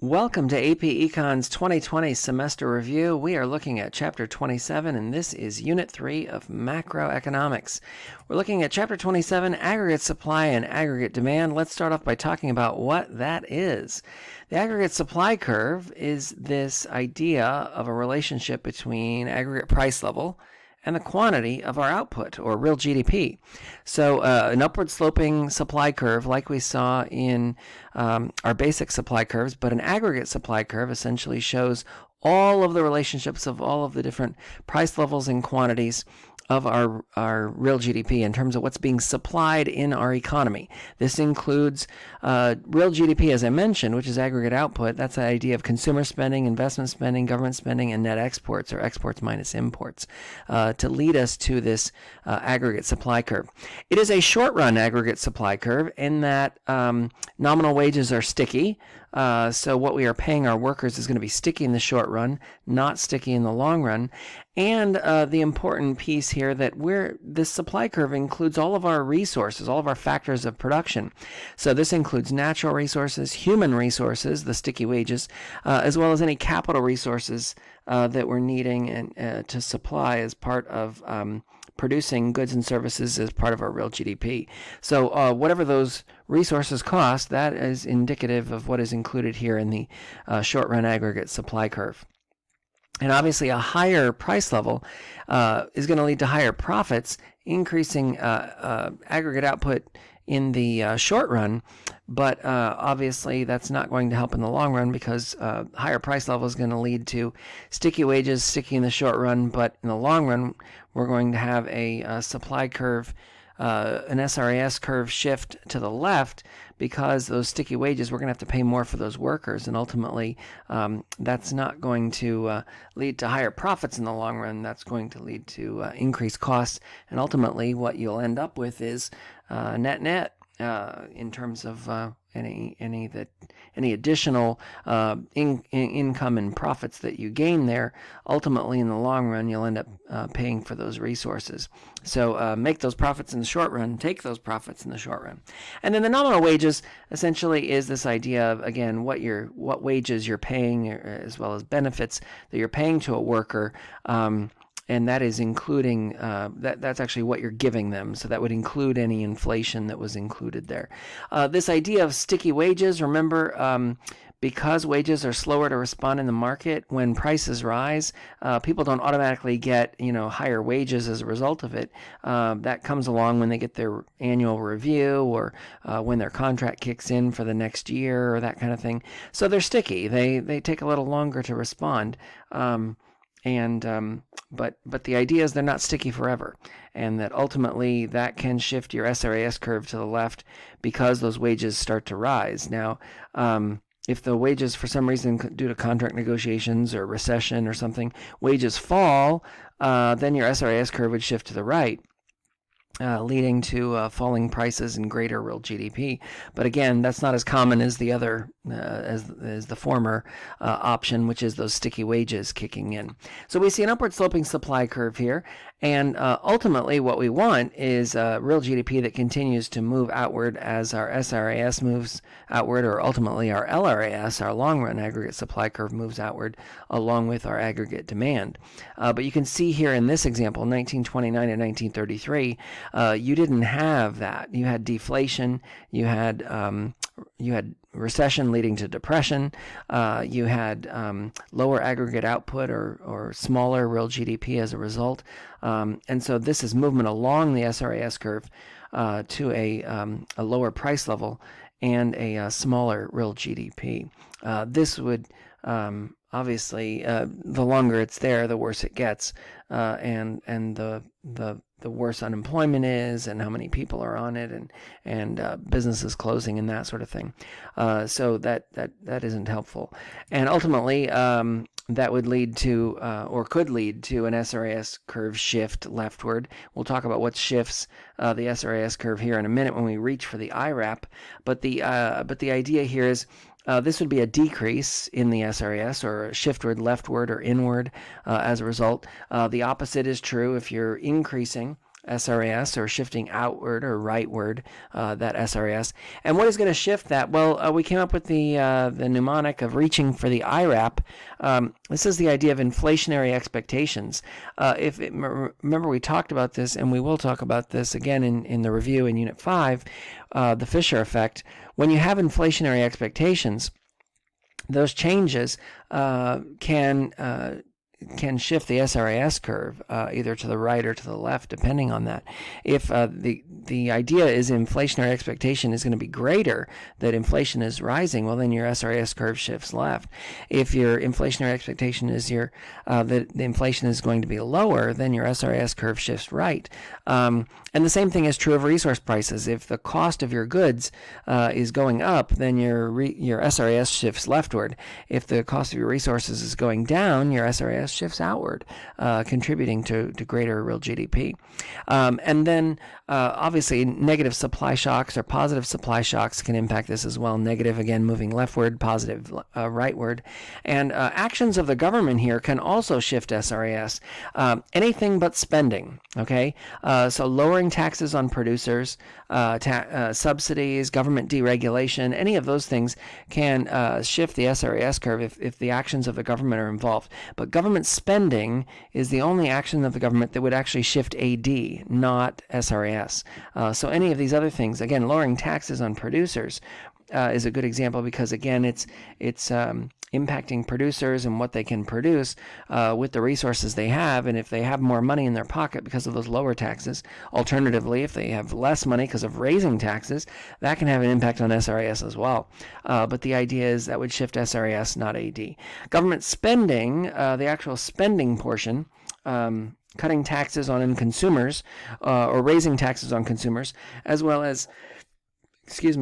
Welcome to AP Econ's 2020 semester review. We are looking at Chapter 27, and this is Unit 3 of Macroeconomics. We're looking at Chapter 27, Aggregate Supply and Aggregate Demand. Let's start off by talking about what that is. The aggregate supply curve is this idea of a relationship between aggregate price level and the quantity of our output, or real GDP. So an upward sloping supply curve like we saw in our basic supply curves, but an aggregate supply curve essentially shows all of the relationships of all of the different price levels and quantities of our real GDP in terms of what's being supplied in our economy. This includes real GDP, as I mentioned, which is aggregate output. That's the idea of consumer spending, investment spending, government spending, and net exports, or exports minus imports, to lead us to this aggregate supply curve. It is a short-run aggregate supply curve in that nominal wages are sticky. So what we are paying our workers is going to be sticky in the short run, not sticky in the long run. And the important piece here that this supply curve includes all of our resources, all of our factors of production. So this includes natural resources, human resources, the sticky wages, as well as any capital resources that we're needing and to supply as part of producing goods and services as part of our real GDP. So whatever those resources cost, that is indicative of what is included here in the short-run aggregate supply curve. And obviously a higher price level is going to lead to higher profits, increasing aggregate output in the short run, but obviously that's not going to help in the long run because higher price level is going to lead to sticky wages, sticky in the short run, but in the long run we're going to have a supply curve, an SRAS curve shift to the left because those sticky wages, we're going to have to pay more for those workers, and ultimately that's not going to lead to higher profits in the long run. That's going to lead to increased costs, and ultimately what you'll end up with is net in terms of any additional income and profits that you gain there. Ultimately, in the long run, you'll end up paying for those resources. So make those profits in the short run, take those profits in the short run. And then the nominal wages essentially is this idea of, again, what wages you're paying, as well as benefits that you're paying to a worker. And that is including, that's actually what you're giving them. So that would include any inflation that was included there. This idea of sticky wages, remember, because wages are slower to respond in the market, when prices rise, people don't automatically get, higher wages as a result of it. That comes along when they get their annual review or when their contract kicks in for the next year or that kind of thing. So they're sticky. They take a little longer to respond. But the idea is they're not sticky forever, and that ultimately that can shift your SRAS curve to the left because those wages start to rise. Now, if the wages for some reason due to contract negotiations or recession or something, wages fall, then your SRAS curve would shift to the right. Leading to falling prices and greater real GDP. But again, that's not as common as the other, as the former option, which is those sticky wages kicking in. So we see an upward sloping supply curve here, and ultimately what we want is real GDP that continues to move outward as our SRAS moves outward, or ultimately our LRAS, our long run aggregate supply curve, moves outward along with our aggregate demand. But you can see here in this example, 1929 and 1933, you didn't have that. You had deflation. You had recession leading to depression. You had lower aggregate output or smaller real GDP as a result. And so this is movement along the SRAS curve to a lower price level and a smaller real GDP. This would obviously, the longer it's there, the worse it gets, and the worse unemployment is, and how many people are on it, and businesses closing and that sort of thing. So that isn't helpful, and ultimately that would lead to, or could lead to, an SRAS curve shift leftward. We'll talk about what shifts the SRAS curve here in a minute when we reach for the IRAP. But the idea here is this would be a decrease in the SRAS, or a shiftward, leftward, or inward as a result. The opposite is true. If you're increasing SRAS, or shifting outward or rightward, that SRAS. And what is going to shift that? Well, we came up with the mnemonic of reaching for the IRAP. This is the idea of inflationary expectations. Remember, we talked about this, and we will talk about this again in the review in Unit 5, the Fisher effect. When you have inflationary expectations, those changes can shift the SRAS curve either to the right or to the left, depending on that. If the idea is inflationary expectation is going to be greater, that inflation is rising, well, then your SRAS curve shifts left. If your inflationary expectation is that the inflation is going to be lower, then your SRAS curve shifts right. And the same thing is true of resource prices. If the cost of your goods is going up, then your SRAS shifts leftward. If the cost of your resources is going down, your SRAS shifts outward, contributing to greater real GDP. And then obviously negative supply shocks or positive supply shocks can impact this as well. Negative, again, moving leftward, positive rightward. And actions of the government here can also shift SRAS. Anything but spending, okay? So lowering taxes on producers, subsidies, government deregulation, any of those things can shift the SRAS curve if the actions of the government are involved. But government spending is the only action of the government that would actually shift AD, not SRAS. So any of these other things, again, lowering taxes on producers is a good example because, again, it's impacting producers and what they can produce with the resources they have. And if they have more money in their pocket because of those lower taxes, alternatively, if they have less money because of raising taxes, that can have an impact on SRAS as well. But the idea is that would shift SRAS, not AD. Government spending, the actual spending portion, cutting taxes on consumers or raising taxes on consumers, as well as,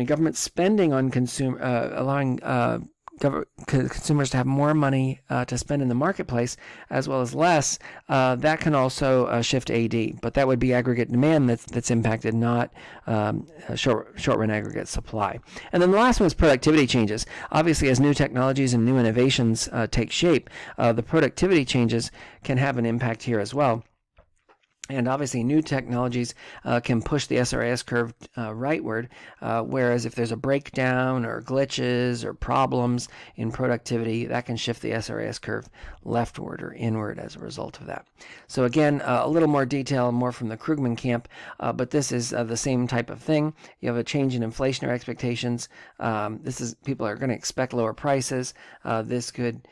government spending on allowing consumers to have more money to spend in the marketplace, as well as less, that can also shift AD. But that would be aggregate demand that's impacted, not short-run aggregate supply. And then the last one is productivity changes. Obviously, as new technologies and new innovations take shape, the productivity changes can have an impact here as well. And obviously, new technologies can push the SRAS curve rightward, whereas if there's a breakdown or glitches or problems in productivity, that can shift the SRAS curve leftward or inward as a result of that. So again, a little more detail, more from the Krugman camp, but this is the same type of thing. You have a change in inflationary expectations. People are going to expect lower prices. This could...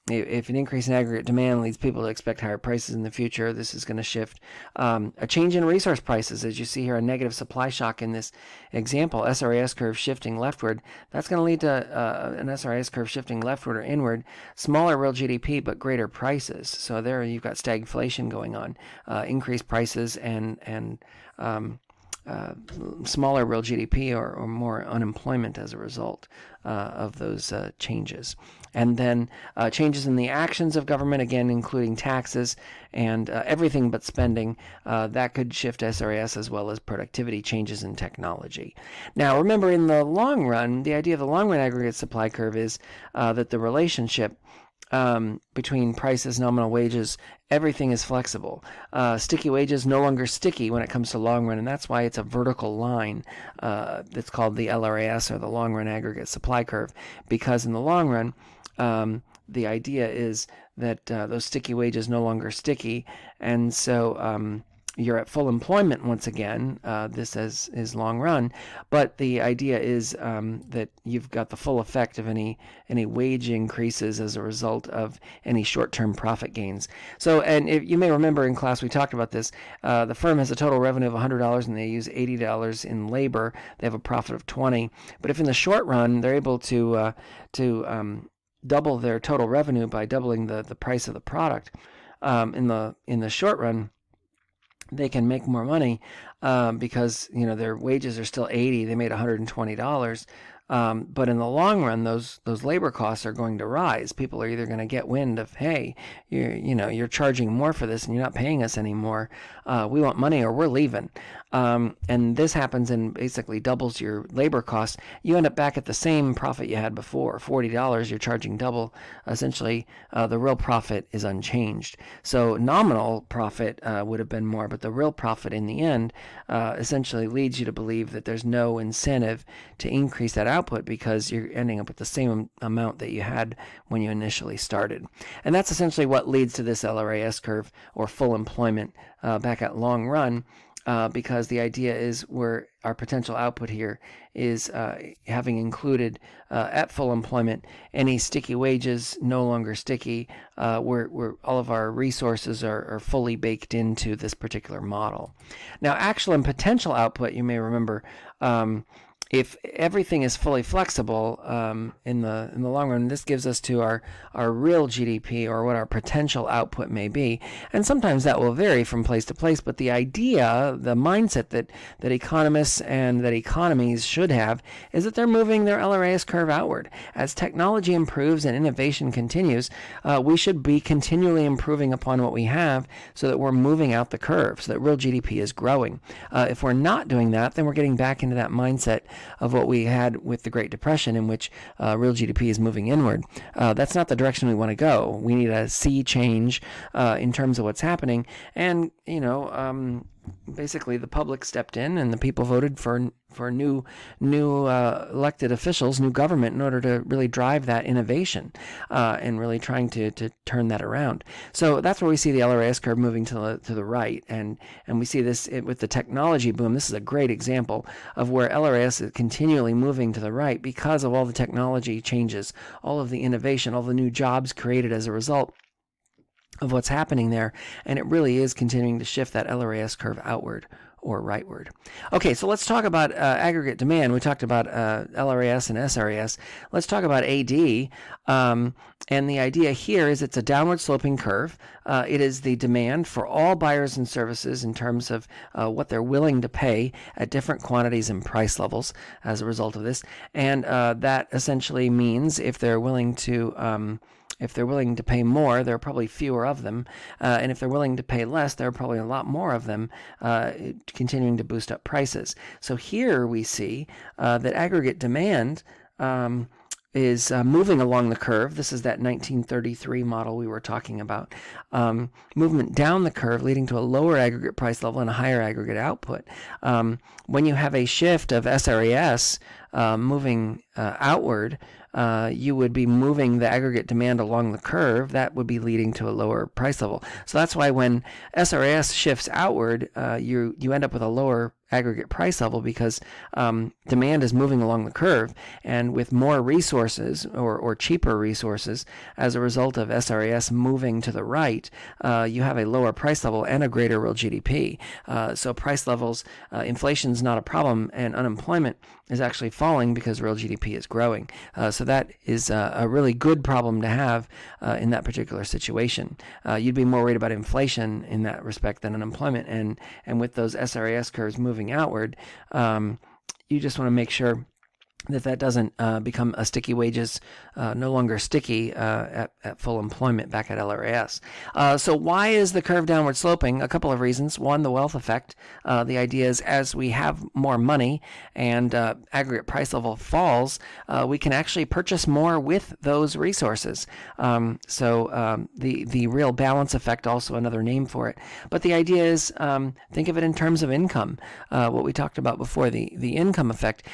if an increase in aggregate demand leads people to expect higher prices in the future, this is going to shift. A change in resource prices, as you see here, a negative supply shock in this example, SRAS curve shifting leftward, that's going to lead to an SRAS curve shifting leftward or inward, smaller real GDP but greater prices. So there you've got stagflation going on, increased prices and smaller real GDP or more unemployment as a result of those changes. And then changes in the actions of government, again, including taxes and everything but spending, that could shift SRAS, as well as productivity changes in technology. Now, remember, in the long run, the idea of the long-run aggregate supply curve is that the relationship between prices, nominal wages, everything is flexible. Sticky wages no longer sticky when it comes to long run, and that's why it's a vertical line that's called the LRAS, or the long run aggregate supply curve, because in the long run, the idea is that those sticky wages no longer sticky, and so you're at full employment once again. This is long run, but the idea is that you've got the full effect of any wage increases as a result of any short-term profit gains. So, and if you may remember in class we talked about this. The firm has a total revenue of $100 and they use $80 in labor. They have a profit of $20. But if in the short run they're able to double their total revenue by doubling the price of the product, in the short run, they can make more money because their wages are still $80. They made $120. But in the long run, those labor costs are going to rise. People are either going to get wind of, hey, you're charging more for this and you're not paying us anymore. We want money or we're leaving. And this happens and basically doubles your labor costs. You end up back at the same profit you had before, $40. You're charging double. Essentially, the real profit is unchanged. So nominal profit would have been more, but the real profit in the end essentially leads you to believe that there's no incentive to increase that output because you're ending up with the same amount that you had when you initially started. And that's essentially what leads to this LRAS curve, or full employment, back at long run. Because the idea is where our potential output here is having included at full employment any sticky wages no longer sticky, where all of our resources are fully baked into this particular model. Now, actual and potential output, you may remember, if everything is fully flexible in the long run, this gives us to our real GDP, or what our potential output may be. And sometimes that will vary from place to place, but the idea, the mindset that economists and that economies should have is that they're moving their LRAS curve outward. As technology improves and innovation continues, we should be continually improving upon what we have so that we're moving out the curve, so that real GDP is growing. If we're not doing that, then we're getting back into that mindset of what we had with the Great Depression, in which real GDP is moving inward. That's not the direction we want to go. We need a sea change in terms of what's happening. And, basically the public stepped in and the people voted for new elected officials, new government, in order to really drive that innovation and really trying to turn that around. So that's where we see the LRAS curve moving to the right, and we see this with the technology boom. This is a great example of where LRAS is continually moving to the right because of all the technology changes, all of the innovation, all the new jobs created as a result of what's happening there, and it really is continuing to shift that LRAS curve outward or rightward. Okay, so let's talk about aggregate demand. We talked about LRAS and SRAS. Let's talk about AD. And the idea here is it's a downward sloping curve. It is the demand for all buyers and services in terms of what they're willing to pay at different quantities and price levels as a result of this. And that essentially means if they're willing to pay more, there are probably fewer of them. And if they're willing to pay less, there are probably a lot more of them, continuing to boost up prices. So here we see that aggregate demand is moving along the curve. This is that 1933 model we were talking about. Movement down the curve, leading to a lower aggregate price level and a higher aggregate output. When you have a shift of SRAS moving outward, you would be moving the aggregate demand along the curve. That would be leading to a lower price level. So that's why when SRAS shifts outward, you end up with a lower aggregate price level, because demand is moving along the curve, and with more resources or cheaper resources as a result of SRAS moving to the right, you have a lower price level and a greater real GDP. So price levels, inflation is not a problem, and unemployment is actually falling because real GDP is growing. So that is a really good problem to have in that particular situation. You'd be more worried about inflation in that respect than unemployment, and with those SRAS curves moving outward, you just want to make sure that doesn't become a sticky wages, no longer sticky at full employment back at LRAS. So why is the curve downward sloping? A couple of reasons. One, the wealth effect. The idea is as we have more money and aggregate price level falls, we can actually purchase more with those resources. So the real balance effect, also another name for it. But the idea is, think of it in terms of income. What we talked about before, the income effect.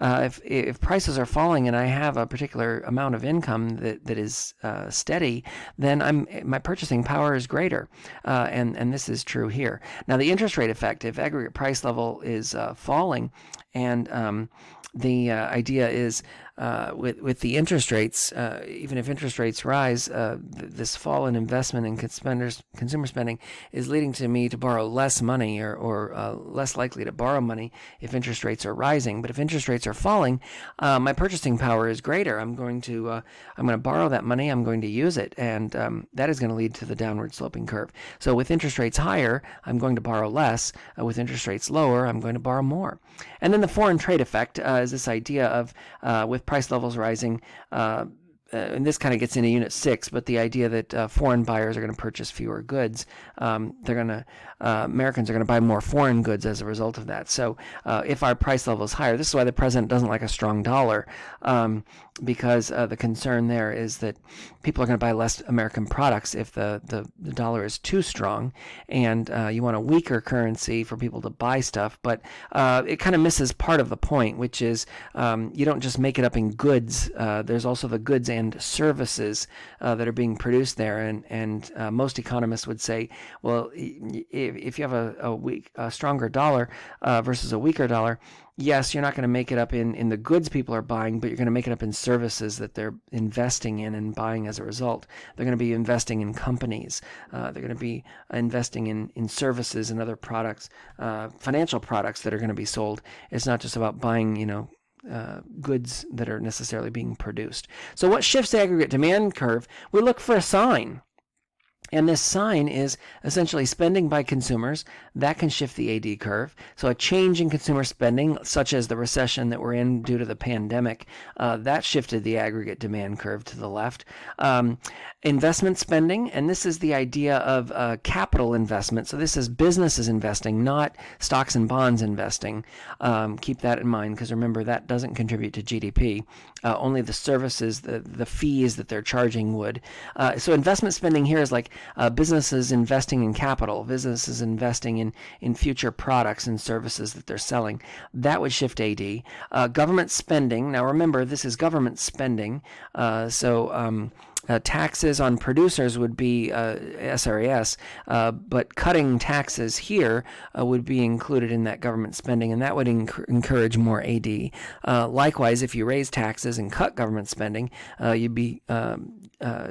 If prices are falling and I have a particular amount of income that is steady, then my purchasing power is greater, and this is true here. Now, the interest rate effect, if aggregate price level is falling, and the idea is with the interest rates, even if interest rates rise, this fall in investment and consumer spending is leading to me to borrow less money or less likely to borrow money if interest rates are rising. But if interest rates are falling, my purchasing power is greater. I'm going to borrow that money. I'm going to use it, and that is going to lead to the downward sloping curve. So with interest rates higher, I'm going to borrow less. With interest rates lower, I'm going to borrow more. And then the foreign trade effect is this idea of with price levels rising, and this kind of gets into Unit 6, but the idea that foreign buyers are going to purchase fewer goods. Americans are going to buy more foreign goods as a result of that. So if our price level is higher, this is why the president doesn't like a strong dollar, because the concern there is that people are going to buy less American products if the dollar is too strong, and you want a weaker currency for people to buy stuff. But it kind of misses part of the point, which is you don't just make it up in goods. There's also the goods and services that are being produced there, and most economists would say, well, if you have a stronger dollar versus a weaker dollar, yes, you're not going to make it up in the goods people are buying, but you're going to make it up in services that they're investing in and buying as a result. They're going to be investing in companies. They're going to be investing in services and other products, financial products that are going to be sold. It's not just about buying, goods that are necessarily being produced. So what shifts the aggregate demand curve? We look for a sign. And this sign is essentially spending by consumers. That can shift the AD curve. So a change in consumer spending, such as the recession that we're in due to the pandemic, that shifted the aggregate demand curve to the left. Investment spending, and this is the idea of capital investment. So this is businesses investing, not stocks and bonds investing. Keep that in mind, because remember, that doesn't contribute to GDP. Only the services, the fees that they're charging would. So investment spending here is like businesses investing in capital, businesses investing in future products and services that they're selling. That would shift AD. Government spending. Now remember, this is government spending. Taxes on producers would be SRAS, but cutting taxes here would be included in that government spending, and that would encourage more AD. Likewise, if you raise taxes and cut government spending, you'd be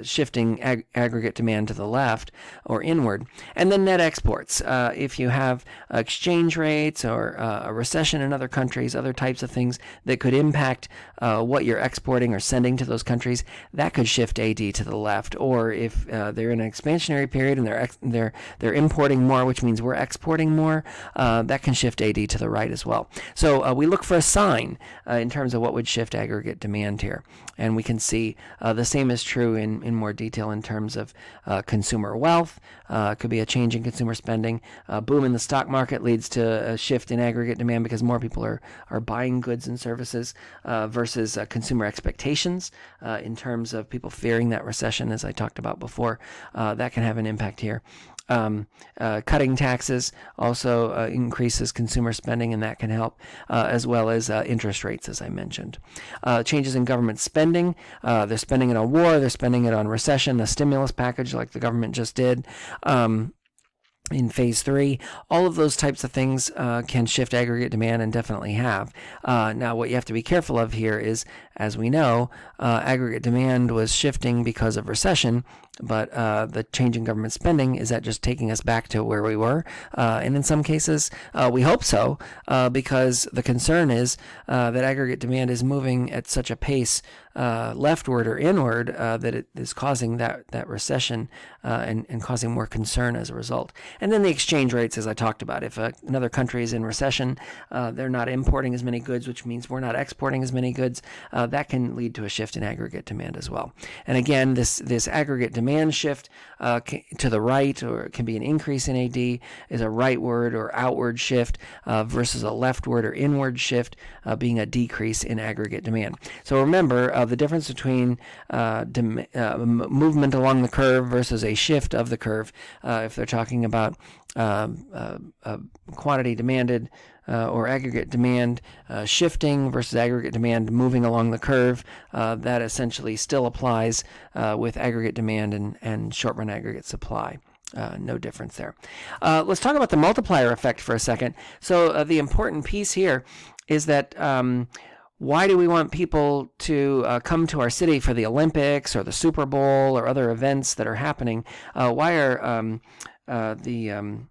shifting aggregate demand to the left or inward. And then net exports. If you have exchange rates or a recession in other countries, other types of things that could impact what you're exporting or sending to those countries, that could shift AD to the left. Or if they're in an expansionary period and they're importing more, which means we're exporting more, that can shift AD to the right as well. So we look for a sign in terms of what would shift aggregate demand here. And we can see the same is true in more detail in terms of consumer wealth. Could be a change in consumer spending. Boom in the stock market leads to a shift in aggregate demand because more people are buying goods and services versus consumer expectations in terms of people fearing that recession, as I talked about before. That can have an impact here. Cutting taxes also increases consumer spending, and that can help, as well as interest rates, as I mentioned. Changes in government spending. They're spending it on war. They're spending it on recession, a stimulus package like the government just did. In phase 3, all of those types of things can shift aggregate demand and definitely have. Now, what you have to be careful of here is, as we know, aggregate demand was shifting because of recession, but the change in government spending, is that just taking us back to where we were? And in some cases, we hope so, because the concern is that aggregate demand is moving at such a pace leftward or inward that it is causing that recession and causing more concern as a result. And then the exchange rates, as I talked about. If another country is in recession, they're not importing as many goods, which means we're not exporting as many goods. That can lead to a shift in aggregate demand as well. And again, this aggregate demand shift to the right, or it can be an increase in AD, is a rightward or outward shift versus a leftward or inward shift being a decrease in aggregate demand. So remember, the difference between movement along the curve versus a shift of the curve, if they're talking about quantity demanded or aggregate demand shifting versus aggregate demand moving along the curve, that essentially still applies with aggregate demand and short-run aggregate supply. No difference there. Let's talk about the multiplier effect for a second. So the important piece here is that why do we want people to come to our city for the Olympics or the Super Bowl or other events that are happening? Why are the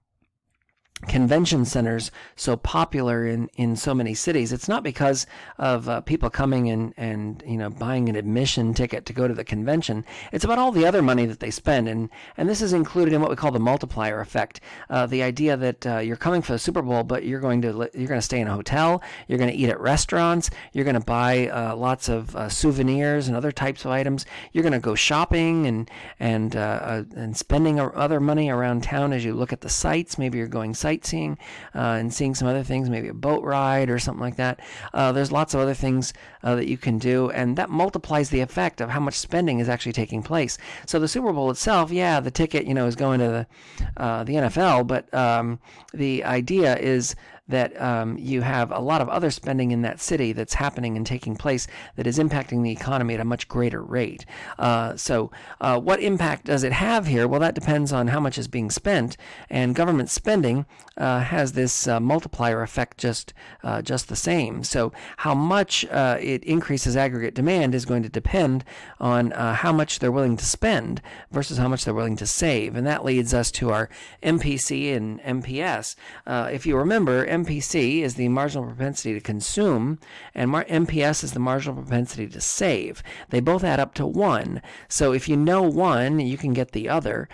convention centers so popular in so many cities? It's not because of people coming and buying an admission ticket to go to the convention. It's about all the other money that they spend, and this is included in what we call the multiplier effect. The idea that you're coming for the Super Bowl, but you're going to stay in a hotel, you're going to eat at restaurants, you're going to buy lots of souvenirs and other types of items. You're going to go shopping and spending other money around town as you look at the sights. Maybe you're going sightseeing and seeing some other things, maybe a boat ride or something like that. There's lots of other things that you can do, and that multiplies the effect of how much spending is actually taking place. So the Super Bowl itself, yeah, the ticket, is going to the NFL, but the idea is that you have a lot of other spending in that city that's happening and taking place that is impacting the economy at a much greater rate. So what impact does it have here? Well, that depends on how much is being spent, and government spending has this multiplier effect just the same. So how much it increases aggregate demand is going to depend on how much they're willing to spend versus how much they're willing to save, and that leads us to our MPC and MPS. If you remember, MPC is the marginal propensity to consume, and MPS is the marginal propensity to save. They both add up to 1. So if you know one, you can get the other.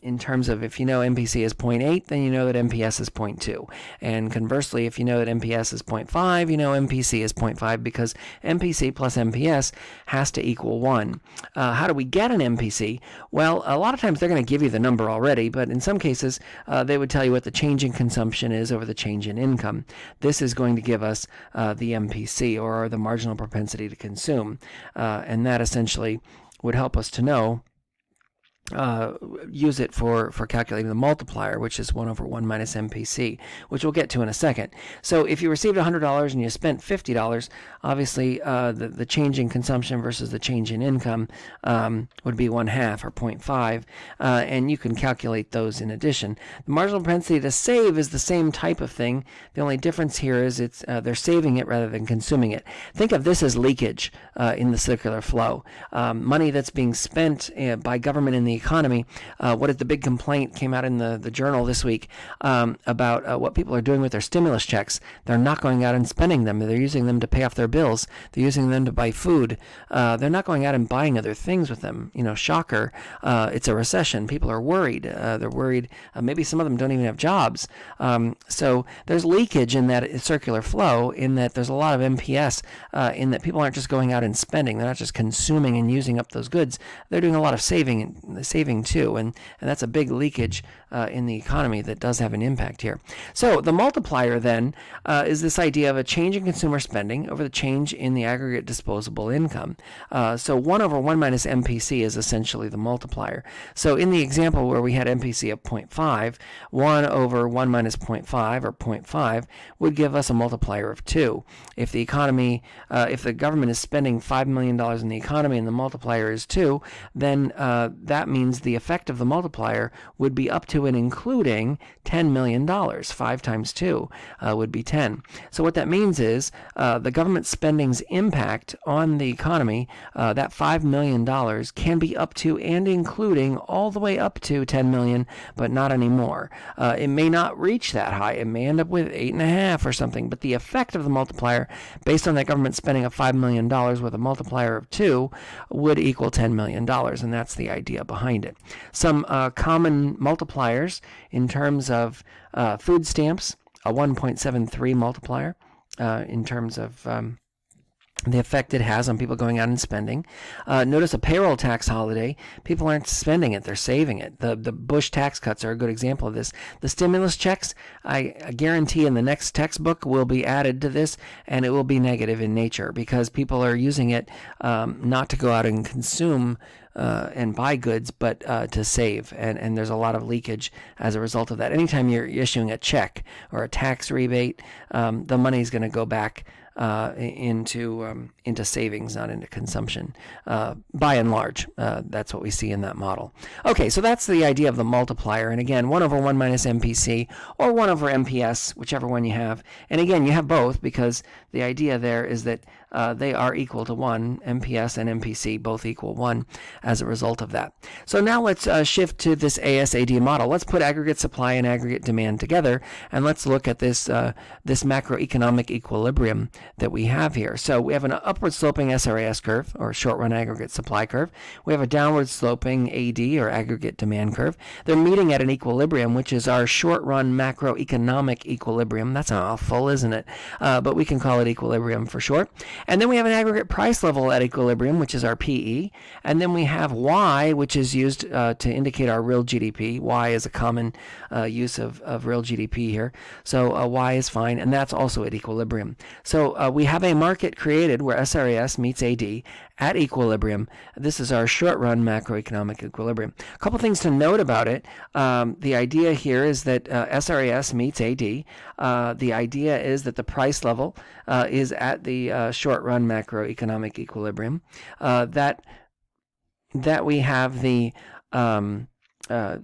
In terms of, if you know MPC is 0.8, then you know that MPS is 0.2. And conversely, if you know that MPS is 0.5, you know MPC is 0.5, because MPC plus MPS has to equal 1. How do we get an MPC? Well, a lot of times they're going to give you the number already, but in some cases they would tell you what the change in consumption is over the change in income. This is going to give us the MPC, or the marginal propensity to consume, and that essentially would help us to know use it for calculating the multiplier, which is 1 over 1 minus MPC, which we'll get to in a second. So if you received $100 and you spent $50, obviously the change in consumption versus the change in income would be 1/2 or 0.5, and you can calculate those in addition. The marginal propensity to save is the same type of thing. The only difference here is they're saving it rather than consuming it. Think of this as leakage in the circular flow. Money that's being spent by government in the economy. What is the big complaint came out in the journal this week about what people are doing with their stimulus checks? They're not going out and spending them. They're using them to pay off their bills. They're using them to buy food. They're not going out and buying other things with them. Shocker. It's a recession. People are worried. They're worried. Maybe some of them don't even have jobs. So there's leakage in that circular flow, in that there's a lot of MPS, in that people aren't just going out and spending. They're not just consuming and using up those goods. They're doing a lot of saving too, and that's a big leakage in the economy that does have an impact here. So the multiplier then is this idea of a change in consumer spending over the change in the aggregate disposable income. So 1 over 1 minus MPC is essentially the multiplier. So in the example where we had MPC of 0.5, 1 over 1 minus 0.5, or 0.5, would give us a multiplier of 2. If the economy, if the government is spending $5 million in the economy and the multiplier is 2, then that means the effect of the multiplier would be up to and including $10 million. 5 times 2 would be 10. So what that means is the government spending's impact on the economy, that $5 million can be up to and including all the way up to $10 million, but not anymore. It may not reach that high. It may end up with 8.5 or something, but the effect of the multiplier, based on that government spending of $5 million with a multiplier of 2, would equal $10 million, and that's the idea behind it. Some common multipliers in terms of food stamps, a 1.73 multiplier in terms of the effect it has on people going out and spending. Notice a payroll tax holiday. People aren't spending it, they're saving it. The Bush tax cuts are a good example of this. The stimulus checks, I guarantee in the next textbook will be added to this, and it will be negative in nature because people are using it not to go out and consume and buy goods, but to save. And there's a lot of leakage as a result of that. Anytime you're issuing a check or a tax rebate, the money's going to go back into savings, not into consumption. By and large, that's what we see in that model. Okay, so that's the idea of the multiplier. And again, 1 over 1 minus MPC or 1 over MPS, whichever one you have. And again, you have both because the idea there is that they are equal to 1. MPS and MPC both equal 1 as a result of that. So now let's shift to this ASAD model. Let's put aggregate supply and aggregate demand together, and let's look at this this macroeconomic equilibrium that we have here. So we have an upward sloping SRAS curve, or short run aggregate supply curve. We have a downward sloping AD, or aggregate demand curve. They're meeting at an equilibrium, which is our short run macroeconomic equilibrium. That's a mouthful, isn't it? But we can call it equilibrium for short. And then we have an aggregate price level at equilibrium, which is our PE. And then we have Y, which is used to indicate our real GDP. Y is a common use of real GDP here. So Y is fine, and that's also at equilibrium. So we have a market created where SRAS meets AD at equilibrium. This is our short-run macroeconomic equilibrium. A couple things to note about it. The idea here is that SRAS meets AD. The idea is that the price level is at the short-run macroeconomic equilibrium. That we have the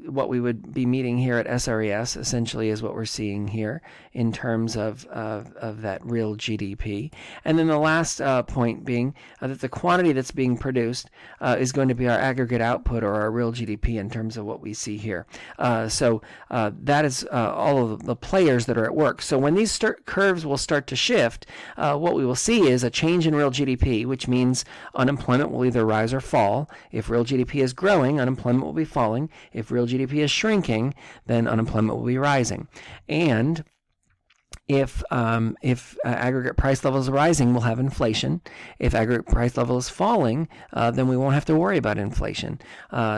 what we would be meeting here at SRES essentially is what we're seeing here in terms of that real GDP. And then the last point being that the quantity that's being produced is going to be our aggregate output, or our real GDP, in terms of what we see here. So that is all of the players that are at work. So when these curves will start to shift, what we will see is a change in real GDP, which means unemployment will either rise or fall. If real GDP is growing, unemployment will be falling. If real GDP is shrinking, then unemployment will be rising. And if aggregate price level is rising, we'll have inflation. If aggregate price level is falling, then we won't have to worry about inflation.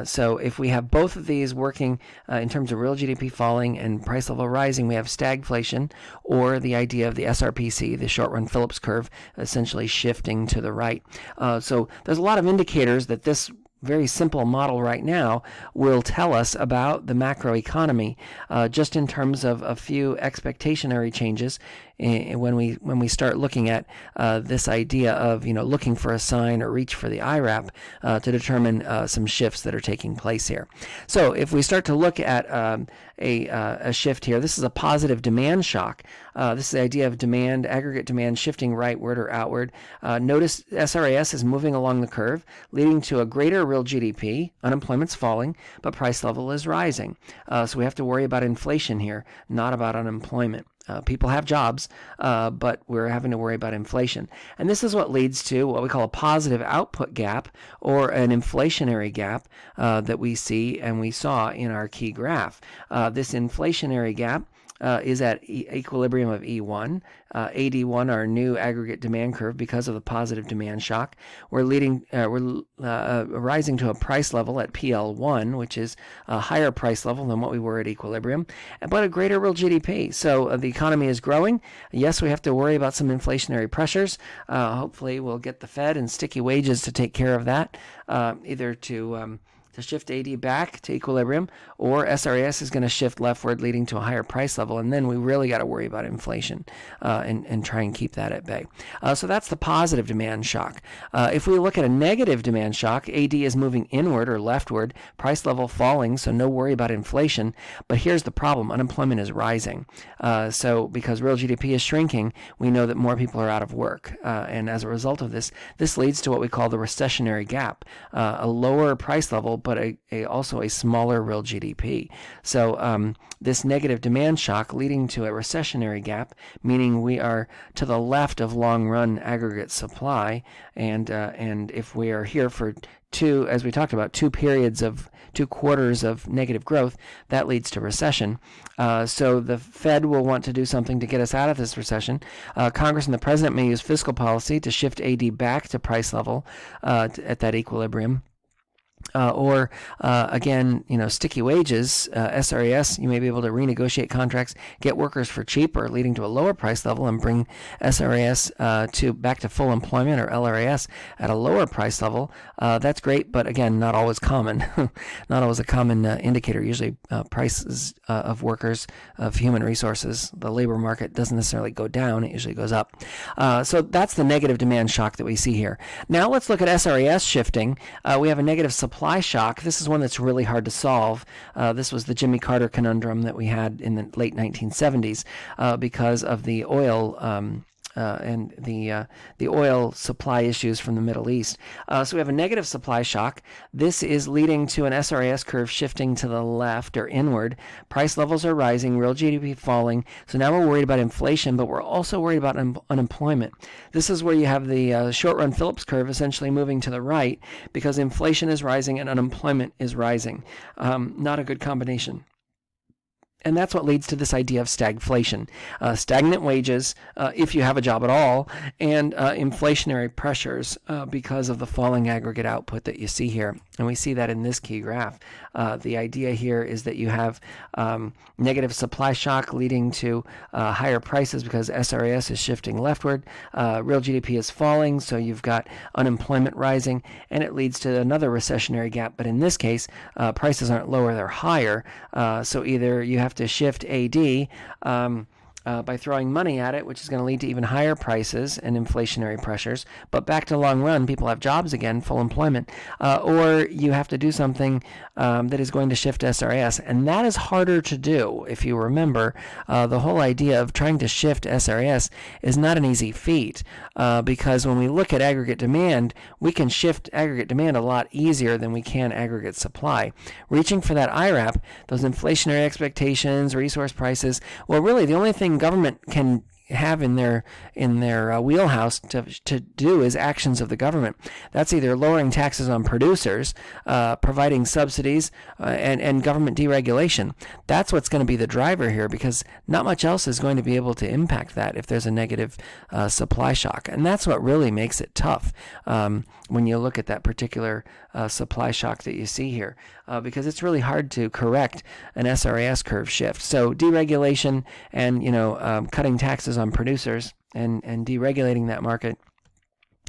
So if we have both of these working in terms of real GDP falling and price level rising, we have stagflation, or the idea of the SRPC, the short-run Phillips curve, essentially shifting to the right. So there's a lot of indicators that this very simple model right now will tell us about the macroeconomy, just in terms of a few expectationary changes when we start looking at this idea of looking for a sign or reach for the IRAP to determine some shifts that are taking place here. So if we start to look at a shift here, this is a positive demand shock. This is the idea of demand, aggregate demand shifting rightward or outward. Notice SRAS is moving along the curve, leading to a greater real GDP. Unemployment's falling, but price level is rising. So we have to worry about inflation here, not about unemployment. People have jobs, but we're having to worry about inflation. And this is what leads to what we call a positive output gap, or an inflationary gap that we see and we saw in our key graph. This inflationary gap is at equilibrium of E1. AD1, our new aggregate demand curve, because of the positive demand shock. We're rising to a price level at PL1, which is a higher price level than what we were at equilibrium, but a greater real GDP. So the economy is growing. Yes, we have to worry about some inflationary pressures. Hopefully we'll get the Fed and sticky wages to take care of that, either to shift AD back to equilibrium, or SRAS is going to shift leftward, leading to a higher price level, and then we really got to worry about inflation and try and keep that at bay. So that's the positive demand shock. If we look at a negative demand shock, AD is moving inward or leftward, price level falling, so no worry about inflation. But here's the problem: unemployment is rising. So because real GDP is shrinking, we know that more people are out of work, and as a result of this leads to what we call the recessionary gap, a lower price level, but also a smaller real GDP. So this negative demand shock leading to a recessionary gap, meaning we are to the left of long-run aggregate supply, and if we are here for two, as we talked about, 2 quarters of negative growth, that leads to recession. So the Fed will want to do something to get us out of this recession. Congress and the President may use fiscal policy to shift AD back to price level at that equilibrium. Or again, sticky wages, SRES, you may be able to renegotiate contracts, get workers for cheaper, leading to a lower price level, and bring SRES back to full employment, or LRAS, at a lower price level. That's great, but again, not always common. Not always a common indicator. Usually prices of workers, of human resources, the labor market doesn't necessarily go down, it usually goes up. So that's the negative demand shock that we see here. Now let's look at SRES shifting. We have a negative supply shock. This is one that's really hard to solve. This was the Jimmy Carter conundrum that we had in the late 1970s because of the oil and the oil supply issues from the Middle East. So we have a negative supply shock. This is leading to an SRAS curve shifting to the left or inward. Price levels are rising, real GDP falling. So now we're worried about inflation, but we're also worried about unemployment. This is where you have the short-run Phillips curve essentially moving to the right because inflation is rising and unemployment is rising. Not a good combination. And that's what leads to this idea of stagflation, stagnant wages, if you have a job at all, and inflationary pressures because of the falling aggregate output that you see here. And we see that in this key graph. The idea here is that you have negative supply shock leading to higher prices because SRAS is shifting leftward. Real GDP is falling, so you've got unemployment rising, and it leads to another recessionary gap. But in this case, prices aren't lower, they're higher. So either you have to shift AD by throwing money at it, which is going to lead to even higher prices and inflationary pressures. But back to long run, people have jobs again, full employment, or you have to do something that is going to shift SRAS. And that is harder to do. If you remember, the whole idea of trying to shift SRAS is not an easy feat because when we look at aggregate demand, we can shift aggregate demand a lot easier than we can aggregate supply. Reaching for that IRAP, those inflationary expectations, resource prices, well, really the only thing government can have in their wheelhouse to do is actions of the government. That's either lowering taxes on producers, providing subsidies, and government deregulation. That's what's going to be the driver here because not much else is going to be able to impact that if there's a negative supply shock. And that's what really makes it tough when you look at that particular supply shock that you see here because it's really hard to correct an SRAS curve shift. So deregulation and cutting taxes on producers and deregulating that market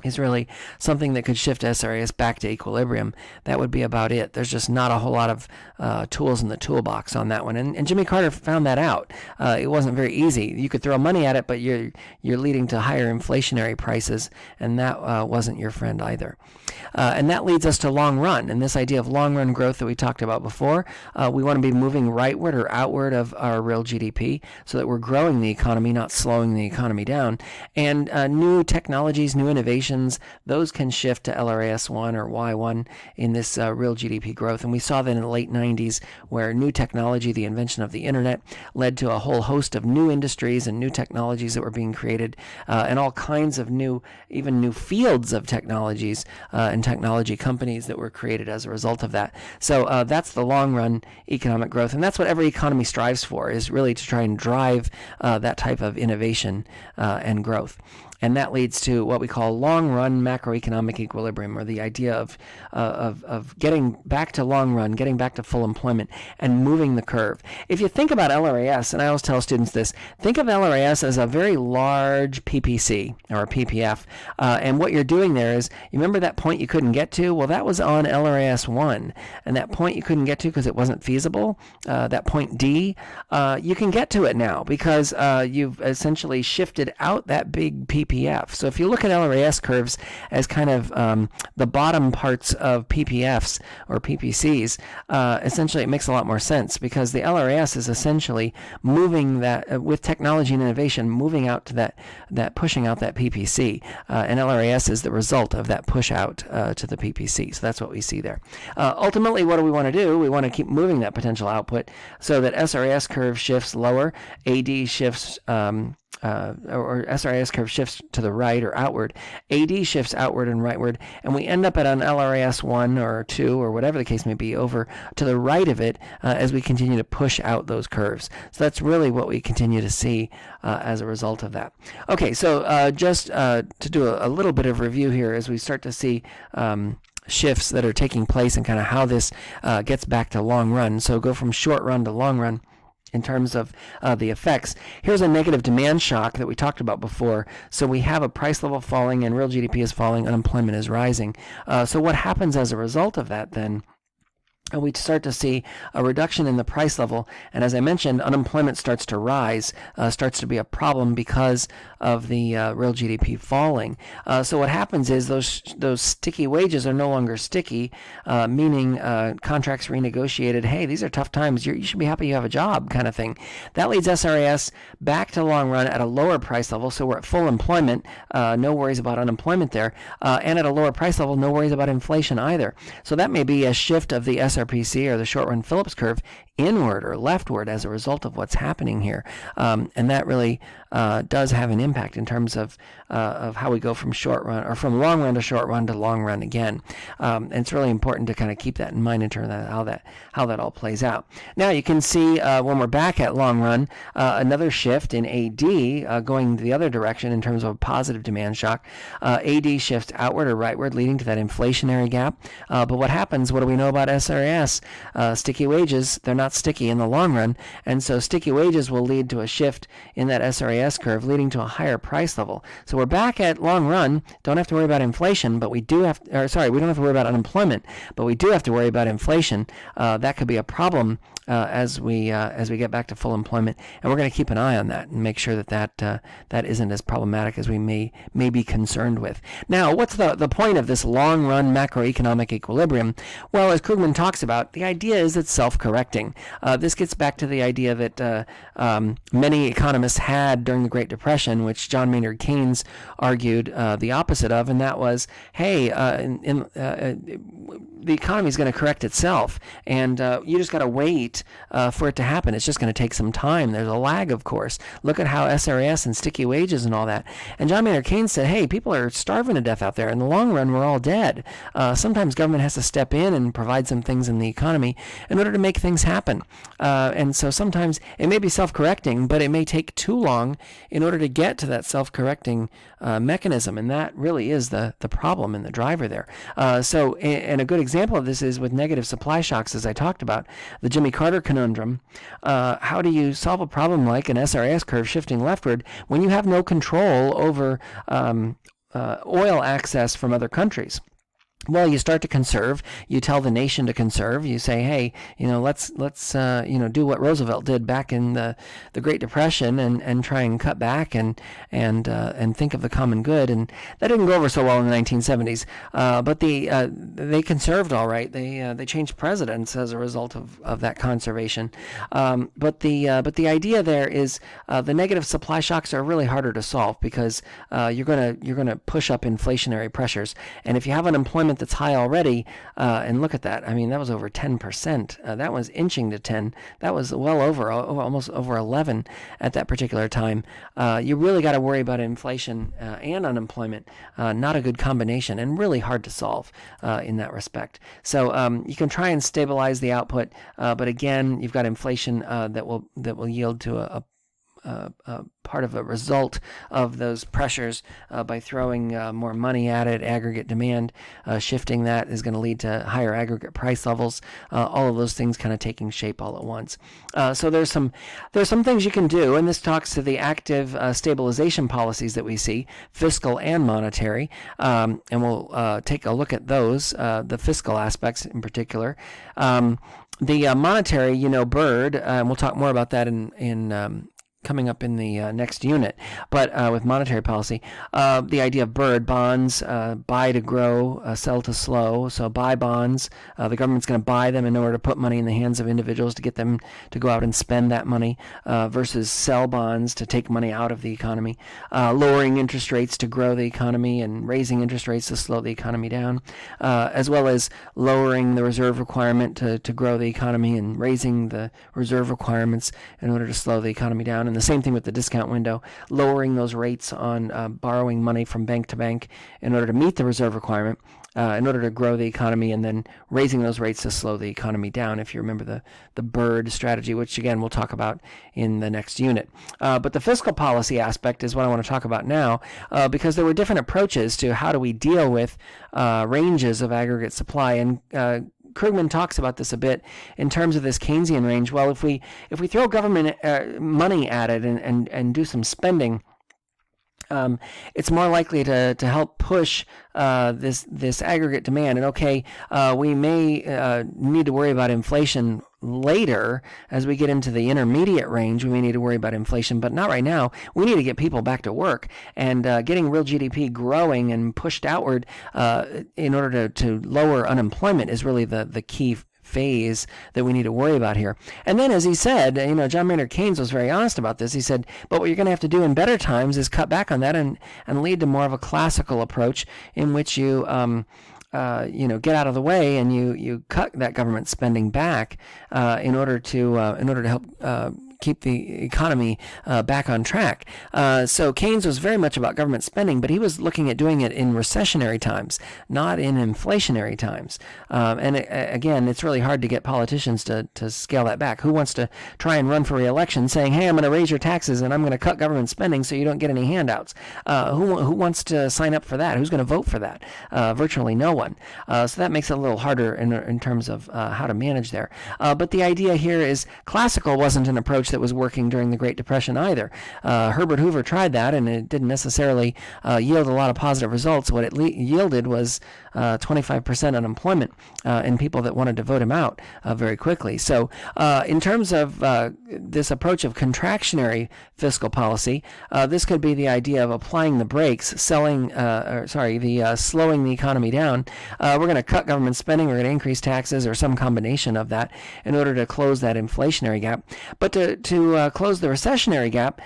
is really something that could shift SRAS back to equilibrium. That would be about it. There's just not a whole lot of tools in the toolbox on that one. And Jimmy Carter found that out. It wasn't very easy. You could throw money at it, but you're leading to higher inflationary prices, and that wasn't your friend either. And that leads us to long run. And this idea of long run growth that we talked about before, we want to be moving rightward or outward of our real GDP so that we're growing the economy, not slowing the economy down. And new technologies, new innovations, those can shift to LRAS1 or Y1 in this real GDP growth. And we saw that in the late 90s where new technology, the invention of the internet, led to a whole host of new industries and new technologies that were being created and all kinds of new fields of technologies and technology companies that were created as a result of that. So that's the long run economic growth. And that's what every economy strives for, is really to try and drive that type of innovation and growth. And that leads to what we call long-run macroeconomic equilibrium, or the idea of getting back to long run, getting back to full employment, and moving the curve. If you think about LRAS, and I always tell students this, think of LRAS as a very large PPC, or a PPF. And what you're doing there is, you remember that point you couldn't get to? Well, that was on LRAS 1. And that point you couldn't get to because it wasn't feasible, that point D, you can get to it now because you've essentially shifted out that big PPF. So if you look at LRAS curves as kind of the bottom parts of PPFs or PPCs, essentially it makes a lot more sense because the LRAS is essentially moving that, with technology and innovation, moving out to that pushing out that PPC. And LRAS is the result of that push out to the PPC. So that's what we see there. Ultimately, what do we want to do? We want to keep moving that potential output so that SRAS curve shifts lower, AD shifts or SRAS curve shifts to the right or outward, AD shifts outward and rightward, and we end up at an LRAS 1 or 2 or whatever the case may be over to the right of it as we continue to push out those curves. So that's really what we continue to see as a result of that. Okay, so just to do a little bit of review here as we start to see shifts that are taking place and kind of how this gets back to long run. So go from short run to long run. In terms of the effects, here's a negative demand shock that we talked about before. So we have a price level falling and real GDP is falling, unemployment is rising. So what happens as a result of that then we start to see a reduction in the price level. And as I mentioned, unemployment starts to rise, starts to be a problem because of the real GDP falling. So what happens is those sticky wages are no longer sticky, meaning contracts renegotiated. Hey, these are tough times. You should be happy you have a job, kind of thing. That leads SRAS back to long run at a lower price level. So we're at full employment, no worries about unemployment there, and at a lower price level, no worries about inflation either. So that may be a shift of the SRPC, or the short-run Phillips curve, inward or leftward as a result of what's happening here, and that really does have an impact in terms of how we go from short run, or from long run to short run to long run again. And it's really important to kind of keep that in mind in terms of how that all plays out. Now you can see when we're back at long run, another shift in AD going the other direction in terms of a positive demand shock. AD shifts outward or rightward, leading to that inflationary gap. But what happens? What do we know about SRAS? Sticky wages, they're not sticky in the long run, and so sticky wages will lead to a shift in that SRAS curve, leading to a higher price level. So we're back at long run, don't have to worry about inflation, but we don't have to worry about unemployment, but we do have to worry about inflation. That could be a problem as we get back to full employment, and we're going to keep an eye on that and make sure that isn't as problematic as we may be concerned with. Now, what's the point of this long run macroeconomic equilibrium? Well, as Krugman talks about, the idea is it's self-correcting. This gets back to the idea that many economists had during the Great Depression, which John Maynard Keynes argued the opposite of, and that was, hey, the economy is going to correct itself, and you just got to wait for it to happen. It's just going to take some time. There's a lag, of course. Look at how SRAS and sticky wages and all that. And John Maynard Keynes said, hey, people are starving to death out there. In the long run, we're all dead. Sometimes government has to step in and provide some things in the economy in order to make things happen. And so sometimes it may be self-correcting, but it may take too long in order to get to that self-correcting mechanism. And that really is the problem and the driver there. And a good example of this is with negative supply shocks, as I talked about, the Jimmy Carter conundrum. How do you solve a problem like an SRAS curve shifting leftward when you have no control over oil access from other countries? Well, you start to conserve. You tell the nation to conserve. You say, hey, let's do what Roosevelt did back in the Great Depression and try and cut back and think of the common good. And that didn't go over so well in the 1970s. But they conserved all right. They changed presidents as a result of that conservation. But the idea there is the negative supply shocks are really harder to solve because you're gonna push up inflationary pressures. And if you have unemployment that's high already, and look at that. I mean, that was over 10%. That was inching to 10. That was well over, almost over 11 at that particular time. You really got to worry about inflation and unemployment. Not a good combination, and really hard to solve in that respect. So you can try and stabilize the output, but again, you've got inflation that will yield to a part of a result of those pressures by throwing more money at it. Aggregate demand, shifting that is going to lead to higher aggregate price levels. All of those things kind of taking shape all at once. So there's some things you can do, and this talks to the active stabilization policies that we see, fiscal and monetary, and we'll take a look at those, the fiscal aspects in particular. The monetary, Bird, and we'll talk more about that in coming up in the next unit, but with monetary policy, the idea of Bird, bonds, buy to grow, sell to slow. So buy bonds, the government's going to buy them in order to put money in the hands of individuals to get them to go out and spend that money, versus sell bonds to take money out of the economy, lowering interest rates to grow the economy and raising interest rates to slow the economy down, as well as lowering the reserve requirement to grow the economy and raising the reserve requirements in order to slow the economy down. And the same thing with the discount window, lowering those rates on borrowing money from bank to bank in order to meet the reserve requirement, in order to grow the economy, and then raising those rates to slow the economy down, if you remember the Bird strategy, which again we'll talk about in the next unit. But the fiscal policy aspect is what I want to talk about now, because there were different approaches to how do we deal with ranges of aggregate supply, and Krugman talks about this a bit in terms of this Keynesian range. Well, if we throw government money at it and do some spending, it's more likely to help push this aggregate demand. And okay, we may need to worry about inflation later as we get into the intermediate range. We may need to worry about inflation, but not right now. We need to get people back to work, and getting real GDP growing and pushed outward in order to lower unemployment is really the key phase that we need to worry about here. And then, as he said, John Maynard Keynes was very honest about this. He said, but what you're going to have to do in better times is cut back on that and lead to more of a classical approach in which you get out of the way and you cut that government spending back in order to help keep the economy back on track. So Keynes was very much about government spending, but he was looking at doing it in recessionary times, not in inflationary times. Again, it's really hard to get politicians to scale that back. Who wants to try and run for re-election saying, hey, I'm going to raise your taxes and I'm going to cut government spending so you don't get any handouts? Who wants to sign up for that? Who's going to vote for that? Virtually no one. So that makes it a little harder in terms of how to manage there. But the idea here is classical wasn't an approach that was working during the Great Depression either. Herbert Hoover tried that, and it didn't necessarily yield a lot of positive results. What it yielded was 25% unemployment and people that wanted to vote him out very quickly. So in terms of this approach of contractionary fiscal policy, this could be the idea of applying the brakes, slowing the economy down. We're going to cut government spending, we're going to increase taxes, or some combination of that in order to close that inflationary gap. But to close the recessionary gap,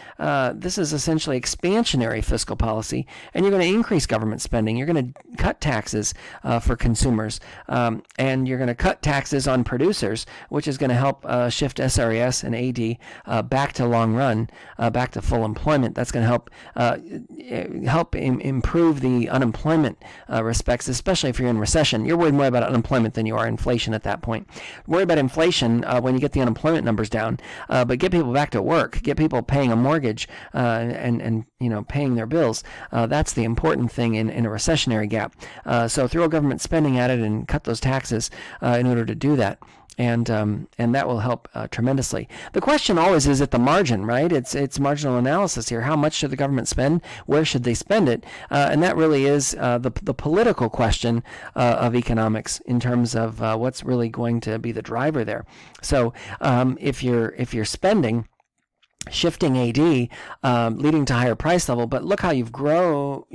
this is essentially expansionary fiscal policy, and you're going to increase government spending. You're going to cut taxes for consumers, and you're going to cut taxes on producers, which is going to help shift SRES and AD back to long run, back to full employment. That's going to help improve the unemployment respects, especially if you're in recession. You're worried more about unemployment than you are inflation at that point. Worry about inflation when you get the unemployment numbers down, but get people back to work, get people paying a mortgage and paying their bills. That's the important thing in a recessionary gap. So throw government spending at it and cut those taxes in order to do that. And that will help tremendously. The question always is at the margin, right? It's marginal analysis here. How much should the government spend? Where should they spend it? And that really is the political question of economics in terms of what's really going to be the driver there. So if you're spending, shifting AD, leading to higher price level, but look how you've been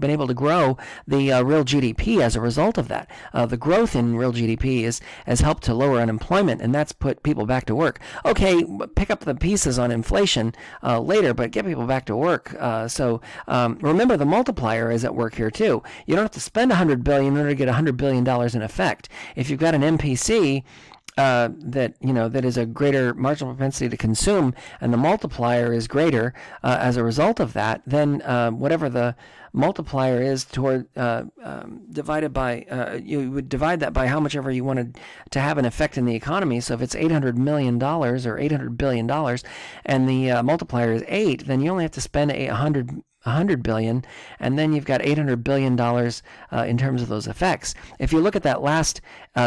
able to grow the real GDP as a result of that. The growth in real GDP has helped to lower unemployment, and that's put people back to work. Okay, pick up the pieces on inflation later, but get people back to work. So remember, the multiplier is at work here too. You don't have to spend $100 billion in order to get $100 billion in effect. If you've got an MPC that is a greater marginal propensity to consume, and the multiplier is greater as a result of that, then whatever the multiplier is toward divided by you would divide that by how much ever you wanted to have an effect in the economy. So if it's $800 million or $800 billion and the multiplier is 8, then you only have to spend $100 billion, and then you've got $800 billion in terms of those effects. If you look at that last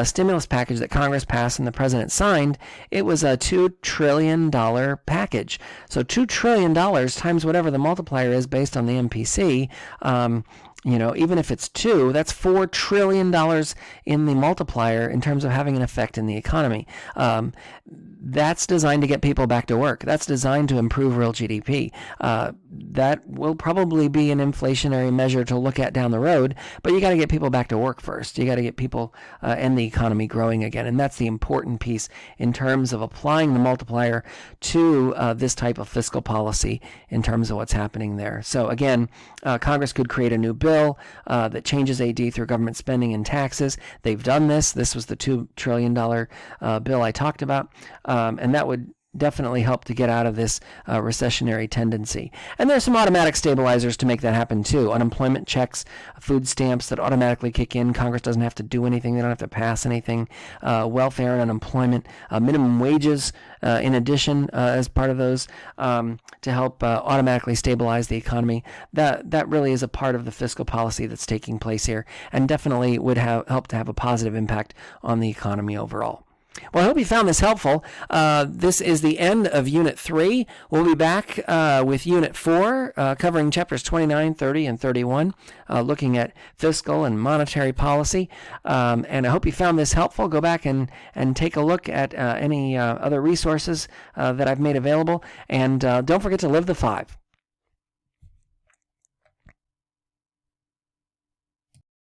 stimulus package that Congress passed and the president signed, it was a $2 trillion package. So $2 trillion times whatever the multiplier is based on the MPC, even if it's 2, that's $4 trillion in the multiplier in terms of having an effect in the economy. That's designed to get people back to work. That's designed to improve real GDP. That will probably be an inflationary measure to look at down the road, but you got to get people back to work first. You got to get people and the economy growing again, and that's the important piece in terms of applying the multiplier to this type of fiscal policy in terms of what's happening there. So again, Congress could create a new bill that changes AD through government spending and taxes. They've done this. This was the $2 trillion bill I talked about, and that would definitely help to get out of this recessionary tendency. And there's some automatic stabilizers to make that happen too. Unemployment checks, food stamps that automatically kick in. Congress doesn't have to do anything. They don't have to pass anything. Welfare and unemployment, minimum wages in addition as part of those to help automatically stabilize the economy. That really is a part of the fiscal policy that's taking place here, and definitely would help to have a positive impact on the economy overall. Well, I hope you found this helpful. This is the end of Unit 3. We'll be back with Unit 4, covering chapters 29, 30, and 31, looking at fiscal and monetary policy. And I hope you found this helpful. Go back and take a look at any other resources that I've made available. And don't forget to live the 5.